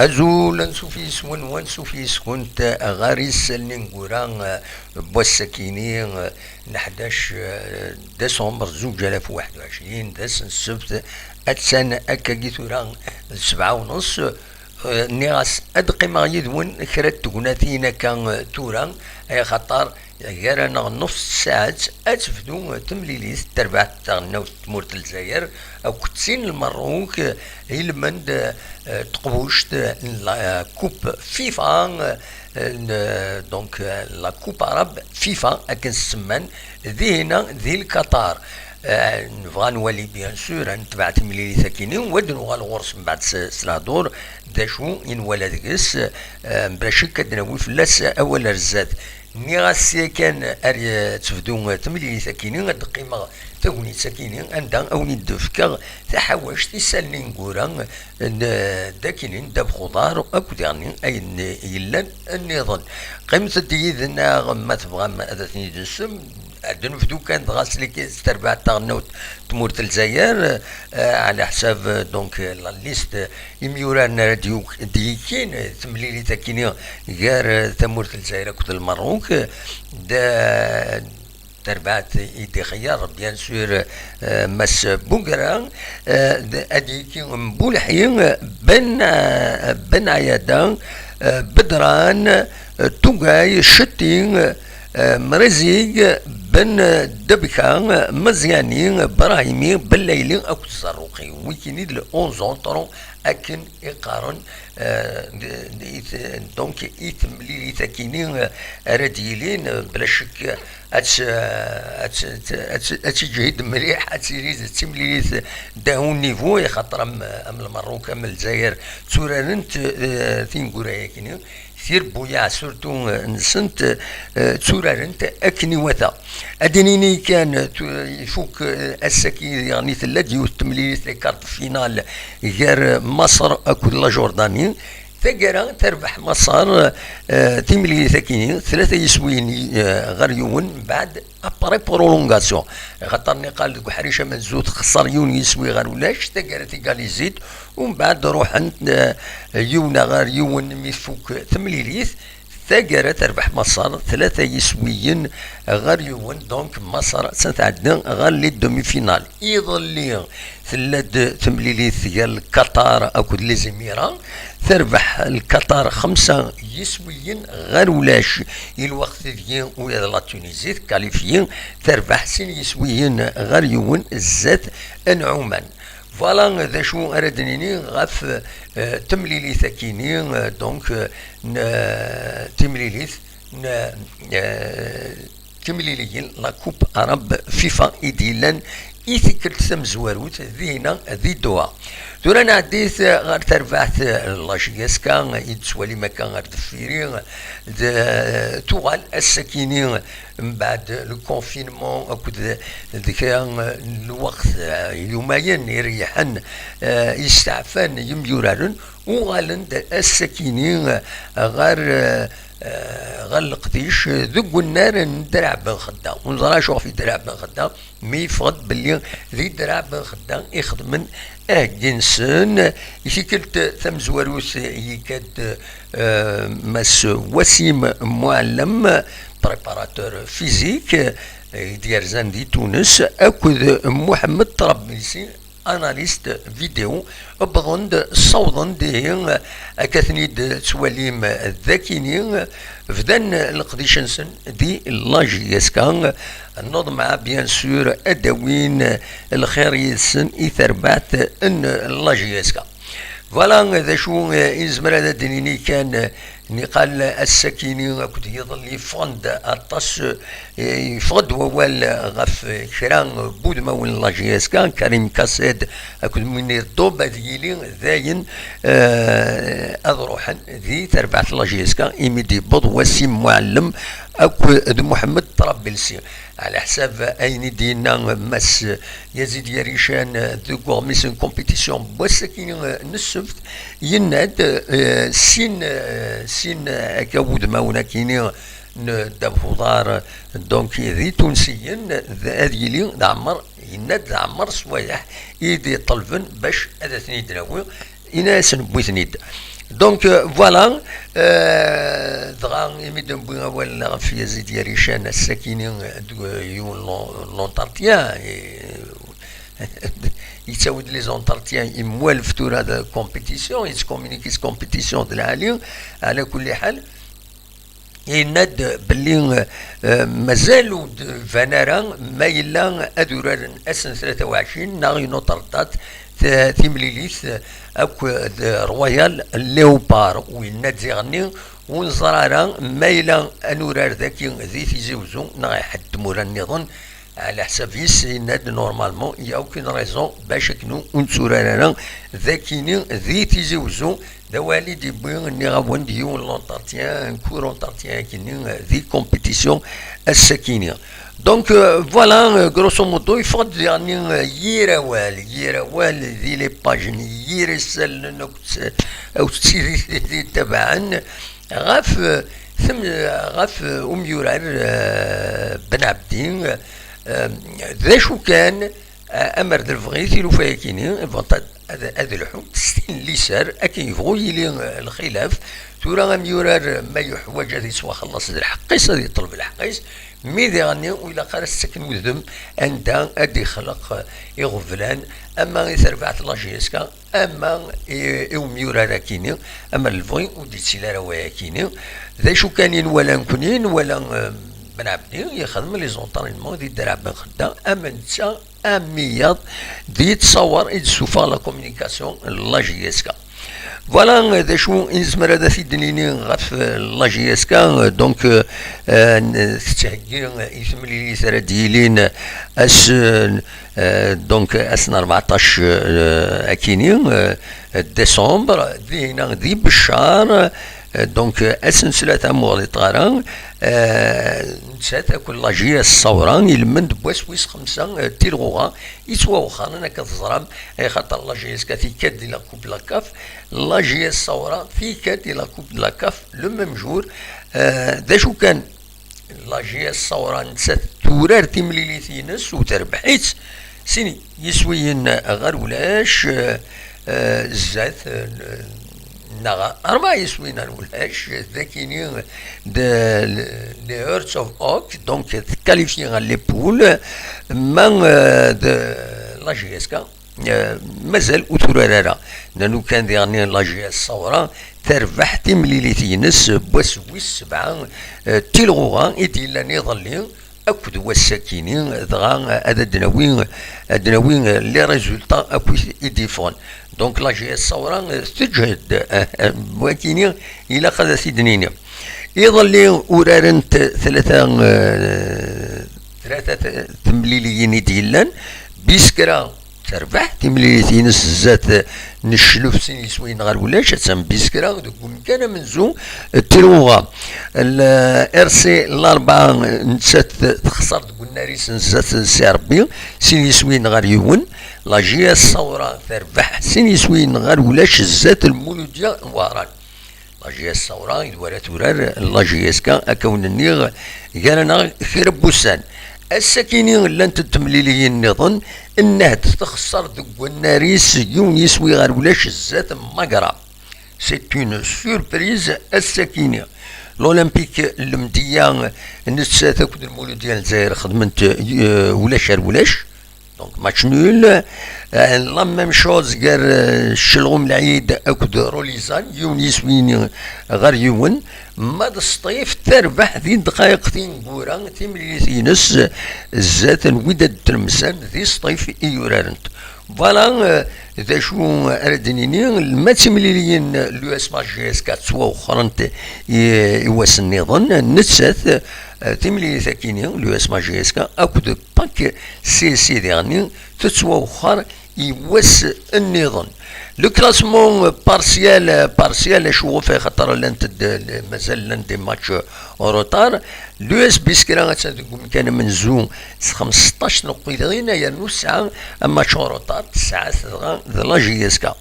أزول نسوفي سون ونسوفي سكنت غاريس النينغوران بوسكيني 11 ديسمبر 2021 داس السبت أتسان أكا جيثوران 7:30 نيغاس أدقي ما يدون كرات تقناتينا كان توران أي خطر غير أنا نص ساعة أتفدو تمليليس تربع تغنو تمورت الجزائر أو كتسين المروك هيلمند تقبوشت كوب فيفا دونك لا كوب عرب فيفا أكن سمان ذي هنا ذي القطار نبغى نولي بيان سور نتبع تمليلي ثاكيني ودنو الغرس من بعد سلادور داشو إن ولدكس براشك كدنا فلاس أول رزات نيغاسي كان أري تفدو تمليلي ثاكيني غد قيمة تاوني ساكيني عندها أوني دفكا تحواش تسالني نقورا داكينين داب خضار أكو ديرني أين يلان النظام قيمة الديذنا غما تبغى أذاتني دنسم نفدو كان غاسلك تربع تاغنوت تمورت الجزائر على حساب دونك لا ليست يميوران راديو ديكين تمليلي تاكيني غير تمورت الجزائر كنت المروك دا تربعت ايدي خيار بيان سور مس بوغرا اديكي مبولحين بن عيادان بدران توغاي شتين مرزيق بن دبكان مزيانين براهيمي بالليلين اكو تسرقي ويكينيد ل 11 طرون اكن يقارن دونك يتملي تاكينين راديلين بلا شك اتجهد مليح اتسيريز تمليليت داون نيفو خاطر ام المروك ام الجزائر تورانت تينغورا كيني سير بويا سورتو نسنت تورارنت اكني وثا ادينيني كان يفوك السكي يعني ثلاث تمليليت كارت فينال غير مصر اكو لا جورداني ثقرا تربح مصر تيملي ثكيني ثلاثة يسوين غريون بعد ابري برولونغاسيون خاطرني قال لك حريشه من زود خسر يون يسوي غير ولاش ثقرا تيكاليزيت ومن بعد روح عند يونا غير يون ميفوك ثمليليث ثقرا تربح مصر ثلاثة يسويين غير يون دونك مصر ستعدنا غير لي دومي فينال يظل لي ثلاث تمليليث ديال قطر اكو لي زميران تربح القطر 5 يسويين غير ولاش الوقت ديال ولا لا تونيزي كاليفيين تربح 6 يسويين غير يون الزات انعمان فوالا ذا شو اردنيني غاف تمليليث كيني دونك تمليليث تمليليين لا كوب عرب فيفا ايديلان يثكر تمزواروت ذينا ذي دوا دورانا عديت غير تربحت لاشياسكا يتسوالي مكان غير دفيرين توغال السكينين من بعد لو كونفينمون اكد ذكرا الوقت يومين يريحن يستعفن يميورارن وغالن السكينين غير غلقتيش ذق النار ندرع بن خدام ونظرا شوف في درع بن خدام مي فض باللي ذي درع بن خدام يخدم جنسن يشكلت ثم زواروس يكاد مس وسيم معلم بريباراتور فيزيك ديال زاندي تونس اكد محمد طرابلسي اناليست فيديو بغند صوضن ديهن اكاثنيد تواليم الذاكينين فدان القديشنسن دي لاجياسكان نوض مع بيان سور ادوين الخير يسن اثربات ان لاجياسكا فوالا ذا شو يزمر هذا دينيني كان نقال السكيني كنت يظل يفند الطس يفض ووال غف كران بود مول لاجياس كان كريم كاسيد كنت من الضوبة ديالي ذاين اضروحا ذي تربعة لاجياس كان ايميدي بض وسيم معلم اكو محمد طرابلسي على حساب اين دينا مس يزيد يريشان ذو غورميسن كومبيتيسيون بوسكين نسفت يناد سين كود ماونا كيني داب خضار دونك ذي تونسيين هذيلي دعمر يناد دعمر صوايح يدي طلبن باش هذا ثنيد ناوي إناس نبوي ثنيد دونك فوالا دغا يمدن بوين ولا في يزيد يريشان الساكنين يون لونتارتيان يتساود لي زونتارتيان يموالف تور هذا كومبيتيسيون يتكومينيكيس كومبيتيسيون د العالي. على كل حال يناد باللي مازالوا فانارا ما يلا ادورار اسن 23 ناغي نوتردات تيمليليث اكو رويال ليوبار ويناد زيغني ونزرارا ما يلا انورار ذاكي ذي تيزيوزو ناغي حد مورا النظام على حساب يناد نورمالمون يا اوكين ريزون باش كنو ونسورانا ذاكيني ذي تيزيوزو دوالي دي بوين ني غاون ديون لونتارتيان كورونتارتيان كيني ذي كومبيتيسيون الساكينيه. دونك فوالا غروسو مودو يفضل يعني يراوال ذي لي باجين يرسل نكت او تسيري تبعا غاف ثم غاف يورار بن عبدين ذا شو كان امر درفغي ثيلو فايكيني هذا الحكم تستين اللي سار اكي يبغوا يلي الخلاف تورا غام يورار ما يحوج هذه سوا خلص الحقيس هذه يطلب الحقيس مي ذي غني وإلا قال السكن وذم أنت أدي خلق يغفلان أما يثربعت لاجيسكا أما يوم يورا كيني أما الفوي ودي تسيلا روايا كيني ذا شو كانين ولا نكونين ولا بن عبدين يخدم لي زونطارينمون دي دراب بن خدا أما نتا أميات دي تصور يتسوفا لا كومينيكاسيون لاجيسكا. فوالا ذا شو نزمر هذا في دنيني غاف لاجيسكا. دونك تتهجي اسم لي سرا ديالين اس دونك اسنا 14 اكيني ديسمبر دينا ذي بالشهر. دونك اسنسلة امور طارا نسات كل لاجيه الصوران يلمن بواس ويس 5 تيلغوغا يسوا وخا انا كتزرم اي خاطر لاجيه في كاد ديال كوب لاكاف لاجيه الصوران في كاد ديال كوب لاكاف لو ميم جور. ذا شو كان لاجيه الصوران نسات تورار تيمليليثينس وتربحيت سيني يسوين غير ولاش الزات نغا أربعة يسوينا ولاش ذاكيني لي هيرتس اوف اوك دونك تكاليفيي لي بول من لاجيسكا مازال وتورارا لانو كان ديغني لاجيس الصورة تربح تيمليليتينس بواس ويس 7 تيلغوغا يدير يظلي اكد والساكينين دغا هذا الدناوين لي ريزولتا اكو يديفون. دونك لاجي الصورة تجهد ولكن الى خذا سيدنيني يظل ورارنت ثلاثة تمليليين ديلان بيسكرا تربح تمليليين الزات نشلف سين يسوين غير ولاش تسمى بيسكرا تقول كان منزو التلوغا الارسي الاربعة نسات تخسر تقول ناريس نسات سي ربي سين يسوين غير يون لاجي الصورة تربح سين يسوين غير ولاش الزات المولوديا واران لاجي الصورة يدوار تورار لاجي اسكا اكون النيغ قالنا خير بوسان الساكنين اللي انت تمليليين نظن انها تخسر دق الناريس يون يسوي غير ولاش الزات مقرا سي اون سوربريز. الساكنين الاولمبيك المديان نسات تاكد المولود ديال الجزائر خدمت ولاش ولاش دونك ماتش نول. لا ميم شوز قال الشلغوم العيد اكد روليزان يون يسوين غير يون ماد الصيف تربح ذي دقائق تنقورا تمليثينس الزات الوداد تلمسان ذي الصيف ايورارنت. فوالا ذا شو اردنيني ما تمليليين لو اس ماجيس كاتسوا وخرنت يواس النظام نسات تملي ثاكيني لو اس ماجيس كا اكد باك سي ديرني تتسوا وخر يواس النظام. لو كلاسمون بارسيال شو فيه خاطر لانت مازال لانت ماتش روتار لو اس بيسكرا كان منزو 15 نقيضين يا نص ساعه ماتش روتار 9 لا جيسكا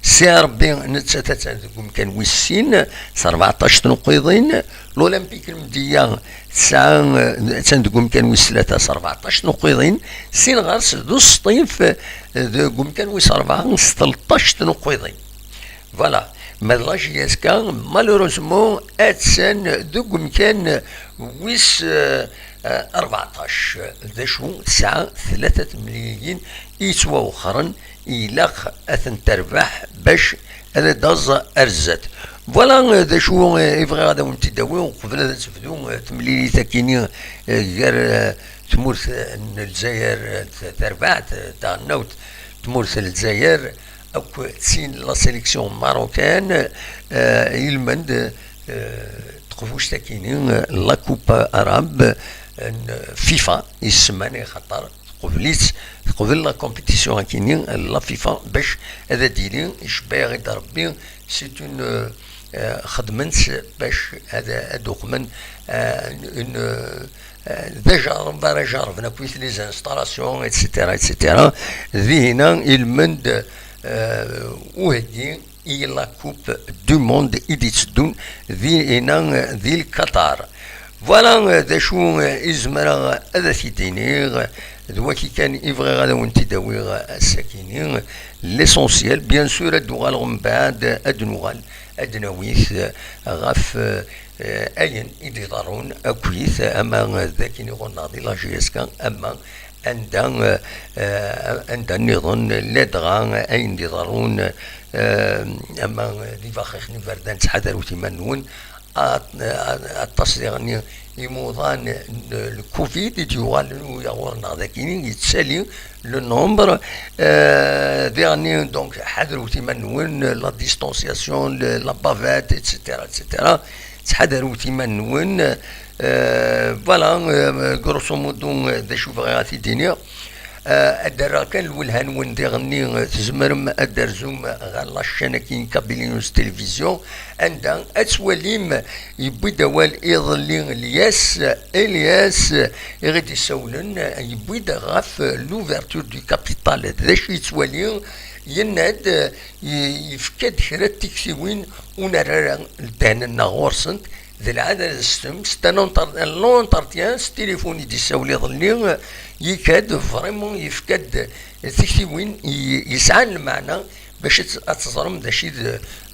سي ربي نتساتات كان ويسين 14 نقيضين. الاولمبيك المديان ساعه تندقوم كان ويس 3 14 نقيضين سين غارس دو الصيف قوم كان ويس 4 13 نقيضين. فوالا ما لاجياس كان مالوروزمون اتسان دوك مكان ويس 14 ذا شو تسعة 3 ملايين يسوى وخرن إلاق أثن تربح باش هذا داز أرزات فوالا ذا شو يبغى هذا ونتداوي وقبل هذا تفدو تمليلي تاكيني غير تمورث الجزائر تربعت تاع النوت تمورث الجزائر أو تسين لا سيليكسيون ماروكان يلمند تقفوش تاكيني لا كوبا أراب فيفا يسماني خطر قبل لا كومبيتيسيون كيني لا فيفا باش هذا ديلي يشبه غير ربي سي اون خدمنت باش هذا دوكمن ذا جارب نكويت لي زانستالاسيون اتسيتيرا ذي هنا المند وهدي إلى كوب دو موند إديتسدون ذي هنا ذي القطار فوالا ذا شو إزمرا هذا تيديني ذوا كي كان يبغي غادا ونتداوي الساكنين ليسونسيال بيان سور ادوغال من بعد ادنوغال ادناويث غاف اين يديرون اكويث اما ذاكين غناضي لا جيسكا اما عند النظام لدغا اين يديرون اما دي فاخخني فردان تحذروا تيمانون التصديق يموضان الكوفيد يجوال ويغورنا ذاكين يتسالي لو نومبر ديرني دونك حذروا تيمانون لا ديستونسياسيون لا بافات اتسيتيرا تحذروا تيمانون فوالا غروسو مودو ذا شوف غاتي دينيا الدرا كان الولهان ونديغني تزمرم الدرزوم غير لاشين كاين كابيلينوس تلفزيون عندها اتوليم يبوي دوال يظلي الياس يغيد يسولن يبوي غاف لوفرتور دو كابيتال ذا شي يتولي يناد يفكد كرا تكسيوين ونرى البان نغورسنت ذي العادة السم لونتارتيان ستيليفوني دي ساولي ظلي يكاد فريمون يفكد تكتيوين يسعى المعنى باش تظرم ذا شي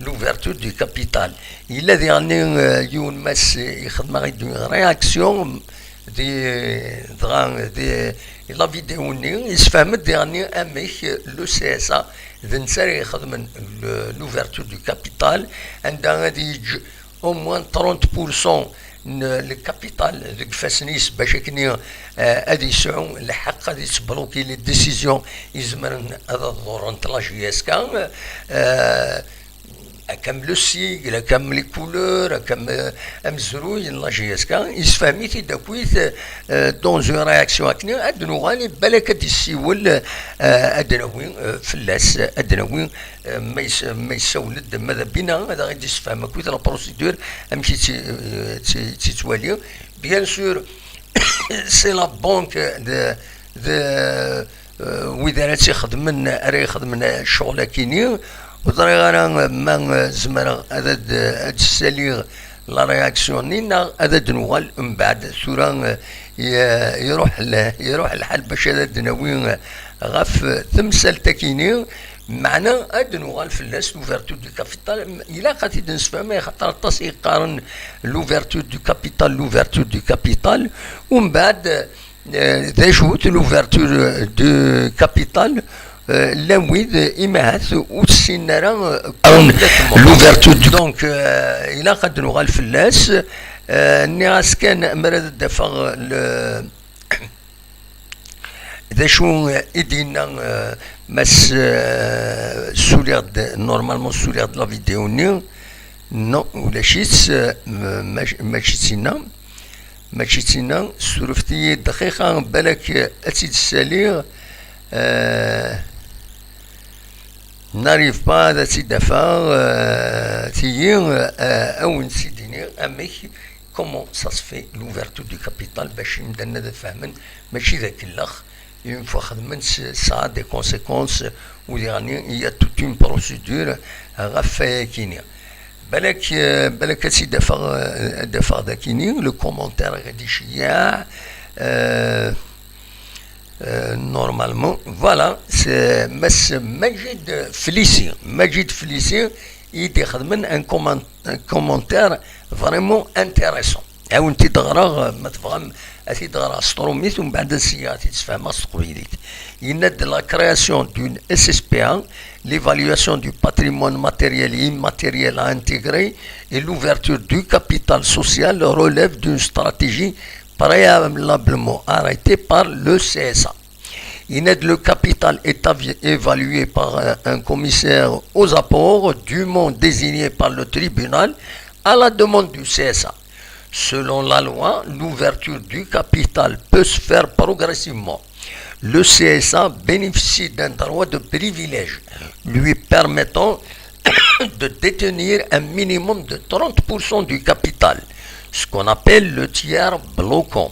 لوفرتور دو كابيتال إلا ذي غني يون ماس يخدم غير رياكسيون دي لا فيديو ني يسفهمت دي غني اميك لو سي اس ا ذا نساري يخدم لوفرتور دو كابيتال عندها غادي au moins 30% le capital de فاسنيس باش كني ادي يسعوا الحق غادي تبلوكي لي ديسيزيون يزمرن هذا الدور نتاع لا جيسكا كم لو سيغ كم لي كولور كم امزروي لا جيسكا يسفهميتي داكويت دون جو رياكسيون كني ادنو غالي بالك تيسيول ادنوي فلاس ادنوي ما يسولد ماذا بينا هذا غادي يسفهم كويت لا بروسيدور امشي تتوالي بيان سور سي لا بانك د وإذا راه تيخدم راه يخدم الشغل كيني وطريقة أنا ما زمرا هذا السالي لا رياكسيون نينا هذا دنوال من بعد ثورا يروح الحال باش هذا دناوي غاف تمثال تاكيني معنا ادنوغال فلاس لوفرتور دو كابيتال الا قاتي نسفهم خاطر الطاس يقارن لوفرتور دو كابيتال ومن بعد ذا شوت لوفرتور دو كابيتال لويد إماهات وتسينارا لوفرتور دونك إلا قد نغال فلاس الناس كان مراد الدفع ذا شو إدينا مس سوليغ نورمالمون سوليغ لا فيديو نو نو ولا شيت ماشي تينا سولفتي دقيقة بالك أتيد الساليغ n'arrive pas à s'y défendre, comment ça se fait l'ouverture du capital une fois ça a des conséquences ou il y a toute une procédure le commentaire normalement, voilà, c'est Majid Flissi. يدي خدمن ان كومونتير فريمون انتيريسون. او انت تغرا ما تفهم اثي تغرا ستروميت ومن بعد السياتي تفهم تقبيليت. يند لا كرياسيون دون اس اس بي ان l'évaluation du patrimoine matériel et immatériel à intégrer et l'ouverture du capital social relève d'une stratégie préalablement arrêtée par le CSA. Le capital est évalué par un commissaire aux apports dûment désigné par le tribunal à la demande du CSA. Selon la loi, l'ouverture du capital peut se faire progressivement. Le CSA bénéficie d'un droit de privilège lui permettant de détenir un minimum de 30% du capital, ce qu'on appelle le tiers bloquant,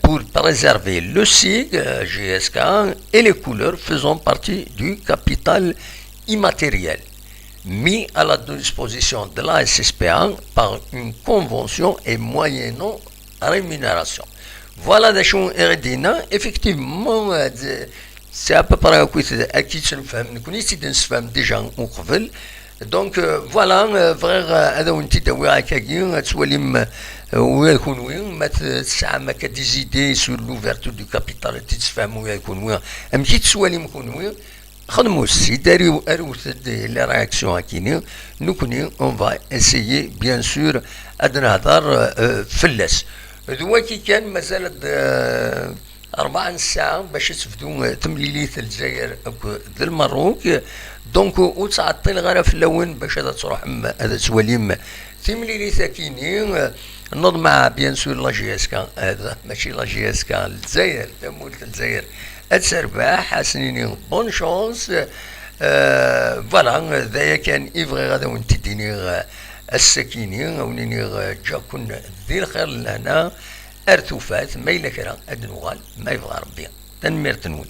pour préserver le SIG, GSK et les couleurs faisant partie du capital immatériel, mis à la disposition de la SSPA par une convention et moyennant rémunération. Voilà des choses hérédines. Effectivement, c'est à peu près à qui se fait. Nous c'est une femme déjà au Kovel. Donc voilà, frère, هذا وانت تدوي هكاكي تولي ويا يكون وين ما تسعى ما كدي idées sur l'ouverture du capital تتفهموا ويا يكون وين امشي تسولي مكون وين خدموا السي داريو اروث لي رياكسيون هكيني نكوني اون فا اسيي بيان سور ادنا نهضر فلاس دواكي كان مازال 4 ساعة باش تفدو تمليليت الجزائر ذا المروك دونك وتعطي غير في اللون باش هذا تروح هذا تواليم تمليليت كيني نوض مع بيان سور لا جي اس كا هذا ماشي لا جي اس كا الجزائر تمولت الجزائر تربح سنيني بون شونس فوالا ذايا كان افغي غادا وانت ديني السكيني ونيني جا كنا ذي الخير لهنا ارتفات ما إلا كرا ادنوغال ما يبغى ربي تنمير تنوي